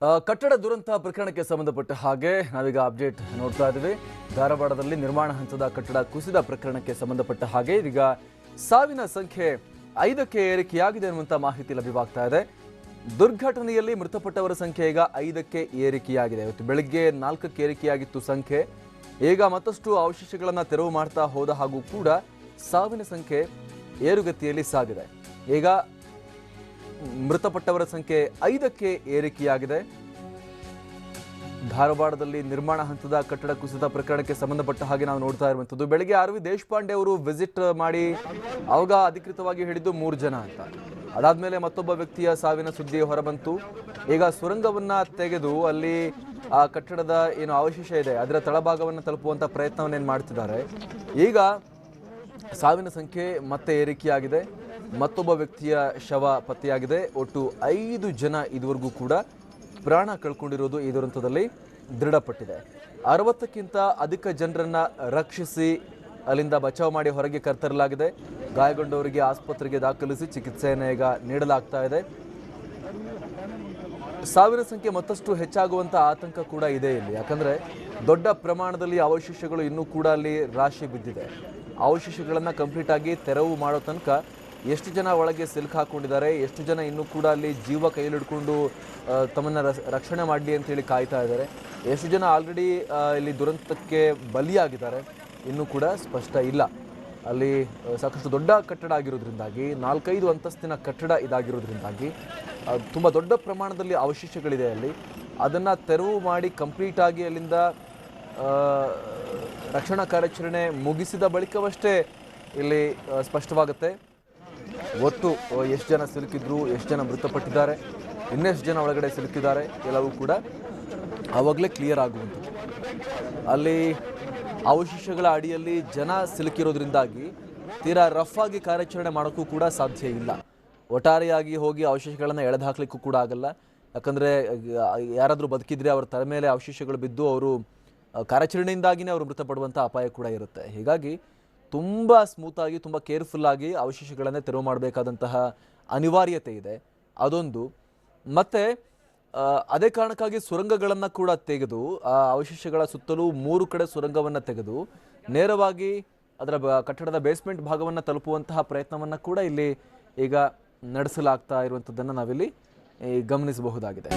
ಕಟ್ಟಡ ದುರಂತ ಪ್ರಕರಣಕ್ಕೆ ಸಂಬಂಧಪಟ್ಟ ಹಾಗೆ ನಾವೀಗ ಅಪ್ಡೇಟ್ ನೋಡ್ತಾ ಇದ್ದೀವಿ. ಧಾರವಾಡದಲ್ಲಿ ನಿರ್ಮಾಣ ಹಂತದ ಕಟ್ಟಡ ಕುಸಿದ ಪ್ರಕರಣಕ್ಕೆ ಸಂಬಂಧಪಟ್ಟ ಹಾಗೆ ಇದೀಗ ಸಾವಿನ ಸಂಖ್ಯೆ 5ಕ್ಕೆ ಏರಿಕೆಯಾಗಿದೆ ಅನ್ನುವಂಥ ಮಾಹಿತಿ ಲಭ್ಯವಾಗ್ತಾ ಇದೆ. ದುರ್ಘಟನೆಯಲ್ಲಿ ಮೃತಪಟ್ಟವರ ಸಂಖ್ಯೆ ಈಗ 5ಕ್ಕೆ ಏರಿಕೆಯಾಗಿದೆ. ಇವತ್ತು ಬೆಳಗ್ಗೆ 4ಕ್ಕೆ ಏರಿಕೆಯಾಗಿತ್ತು ಸಂಖ್ಯೆ. ಈಗ ಮತ್ತಷ್ಟು ಅವಶೇಷಗಳನ್ನು ತೆರವು ಮಾಡ್ತಾ ಹೋದ ಹಾಗೂ ಕೂಡ ಸಾವಿನ ಸಂಖ್ಯೆ ಏರುಗತಿಯಲ್ಲಿ ಸಾಗಿದೆ. ಈಗ ಮೃತಪಟ್ಟವರ ಸಂಖ್ಯೆ 5ಕ್ಕೆ ಏರಿಕೆಯಾಗಿದೆ. ಧಾರವಾಡದಲ್ಲಿ ನಿರ್ಮಾಣ ಹಂತದ ಕಟ್ಟಡ ಕುಸಿತ ಪ್ರಕರಣಕ್ಕೆ ಸಂಬಂಧಪಟ್ಟ ಹಾಗೆ ನಾವು ನೋಡ್ತಾ ಇರುವಂಥದ್ದು. ಬೆಳಗ್ಗೆ ಆರ್.ವಿ. ದೇಶಪಾಂಡೆ ಅವರು ವಿಸಿಟ್ ಮಾಡಿ ಅವಾಗ ಅಧಿಕೃತವಾಗಿ ಹೇಳಿದ್ದು 3 ಜನ ಅಂತ. ಅದಾದ್ಮೇಲೆ ಮತ್ತೊಬ್ಬ ವ್ಯಕ್ತಿಯ ಸಾವಿನ ಸುದ್ದಿ ಹೊರಬಂತು. ಈಗ ಸುರಂಗವನ್ನ ತೆಗೆದು ಅಲ್ಲಿ ಆ ಕಟ್ಟಡದ ಏನು ಅವಶೇಷ ಇದೆ ಅದರ ತಳಭಾಗವನ್ನು ತಲುಪುವಂತ ಪ್ರಯತ್ನವನ್ನೇನು ಮಾಡ್ತಿದ್ದಾರೆ. ಈಗ ಸಾವಿನ ಸಂಖ್ಯೆ ಮತ್ತೆ ಏರಿಕೆಯಾಗಿದೆ. ಮತ್ತೊಬ್ಬ ವ್ಯಕ್ತಿಯ ಶವ ಪತ್ತೆಯಾಗಿದೆ. ಒಟ್ಟು 5 ಜನ ಇದುವರೆಗೂ ಕೂಡ ಪ್ರಾಣ ಕಳ್ಕೊಂಡಿರೋದು ಈ ದುರಂತದಲ್ಲಿ ದೃಢಪಟ್ಟಿದೆ. 60ಕ್ಕಿಂತ ಅಧಿಕ ಜನರನ್ನ ರಕ್ಷಿಸಿ ಅಲ್ಲಿಂದ ಬಚಾವ್ ಮಾಡಿ ಹೊರಗೆ ಕರೆತರಲಾಗಿದೆ. ಗಾಯಗೊಂಡವರಿಗೆ ಆಸ್ಪತ್ರೆಗೆ ದಾಖಲಿಸಿ ಚಿಕಿತ್ಸೆಯನ್ನು ಈಗ ನೀಡಲಾಗ್ತಾ ಇದೆ. ಸಾವಿನ ಸಂಖ್ಯೆ ಮತ್ತಷ್ಟು ಹೆಚ್ಚಾಗುವಂತ ಆತಂಕ ಕೂಡ ಇದೆ ಇಲ್ಲಿ. ಯಾಕಂದ್ರೆ ದೊಡ್ಡ ಪ್ರಮಾಣದಲ್ಲಿ ಅವಶೇಷಗಳು ಇನ್ನೂ ಕೂಡ ಅಲ್ಲಿ ರಾಶಿ ಬಿದ್ದಿದೆ. ಅವಶೇಷಗಳನ್ನು ಕಂಪ್ಲೀಟ್ ಆಗಿ ತೆರವು ಮಾಡೋ ತನಕ ಎಷ್ಟು ಜನ ಒಳಗೆ ಸಿಲುಕು ಹಾಕೊಂಡಿದ್ದಾರೆ, ಎಷ್ಟು ಜನ ಇನ್ನೂ ಕೂಡ ಅಲ್ಲಿ ಜೀವ ಕೈಯಲ್ಲಿ ಹಿಡ್ಕೊಂಡು ತಮ್ಮನ್ನು ರಕ್ಷಣೆ ಮಾಡಲಿ ಅಂತೇಳಿ ಕಾಯ್ತಾ ಇದ್ದಾರೆ, ಎಷ್ಟು ಜನ ಆಲ್ರೆಡಿ ಇಲ್ಲಿ ದುರಂತಕ್ಕೆ ಬಲಿಯಾಗಿದ್ದಾರೆ ಇನ್ನೂ ಕೂಡ ಸ್ಪಷ್ಟ ಇಲ್ಲ. ಅಲ್ಲಿ ಸಾಕಷ್ಟು ದೊಡ್ಡ ಕಟ್ಟಡ ಆಗಿರೋದ್ರಿಂದಾಗಿ 4-5 ಅಂತಸ್ತಿನ ಕಟ್ಟಡ ಇದಾಗಿರೋದ್ರಿಂದಾಗಿ ತುಂಬ ದೊಡ್ಡ ಪ್ರಮಾಣದಲ್ಲಿ ಅವಶೇಷಗಳಿದೆ ಅಲ್ಲಿ. ಅದನ್ನು ತೆರವು ಮಾಡಿ ಕಂಪ್ಲೀಟಾಗಿ ಅಲ್ಲಿಂದ ರಕ್ಷಣಾ ಕಾರ್ಯಾಚರಣೆ ಮುಗಿಸಿದ ಬಳಿಕವಷ್ಟೇ ಇಲ್ಲಿ ಸ್ಪಷ್ಟವಾಗುತ್ತೆ ಒಟ್ಟು ಎಷ್ಟು ಜನ ಸಿಲುಕಿದ್ರು, ಎಷ್ಟು ಜನ ಮೃತಪಟ್ಟಿದ್ದಾರೆ, ಇನ್ನೆಷ್ಟು ಜನ ಒಳಗಡೆ ಸಿಲುಕಿದ್ದಾರೆ ಎಲ್ಲವೂ ಕೂಡ ಆವಾಗಲೇ ಕ್ಲಿಯರ್ ಆಗುವಂಥದ್ದು. ಅಲ್ಲಿ ಅವಶೇಷಗಳ ಅಡಿಯಲ್ಲಿ ಜನ ಸಿಲುಕಿರೋದ್ರಿಂದಾಗಿ ತೀರಾ ರಫ್ ಆಗಿ ಕಾರ್ಯಾಚರಣೆ ಮಾಡೋಕ್ಕೂ ಕೂಡ ಸಾಧ್ಯ ಇಲ್ಲ. ಒಟ್ಟಾರೆಯಾಗಿ ಹೋಗಿ ಅವಶೇಷಗಳನ್ನು ಎಳೆದು ಹಾಕ್ಲಿಕ್ಕೂ ಕೂಡ ಆಗಲ್ಲ. ಯಾಕಂದರೆ ಯಾರಾದರೂ ಬದುಕಿದ್ರೆ ಅವ್ರ ತಲೆ ಮೇಲೆ ಅವಶೇಷಗಳು ಬಿದ್ದು ಅವರು ಕಾರ್ಯಾಚರಣೆಯಿಂದಾಗಿಯೇ ಅವರು ಮೃತಪಡುವಂಥ ಅಪಾಯ ಕೂಡ ಇರುತ್ತೆ. ಹೀಗಾಗಿ ತುಂಬ ಸ್ಮೂತಾಗಿ ತುಂಬ ಕೇರ್ಫುಲ್ಲಾಗಿ ಅವಶೇಷಗಳನ್ನೇ ತೆರವು ಮಾಡಬೇಕಾದಂತಹ ಅನಿವಾರ್ಯತೆ ಇದೆ. ಅದೊಂದು. ಮತ್ತು ಅದೇ ಕಾರಣಕ್ಕಾಗಿ ಸುರಂಗಗಳನ್ನು ಕೂಡ ತೆಗೆದು ಆ ಅವಶೇಷಗಳ ಸುತ್ತಲೂ 3 ಕಡೆ ಸುರಂಗವನ್ನು ತೆಗೆದು ನೇರವಾಗಿ ಅದರ ಕಟ್ಟಡದ ಬೇಸ್ಮೆಂಟ್ ಭಾಗವನ್ನು ತಲುಪುವಂತಹ ಪ್ರಯತ್ನವನ್ನು ಕೂಡ ಇಲ್ಲಿ ಈಗ ನಡೆಸಲಾಗ್ತಾ ಇರುವಂಥದ್ದನ್ನು ನಾವಿಲ್ಲಿ ಗಮನಿಸಬಹುದಾಗಿದೆ.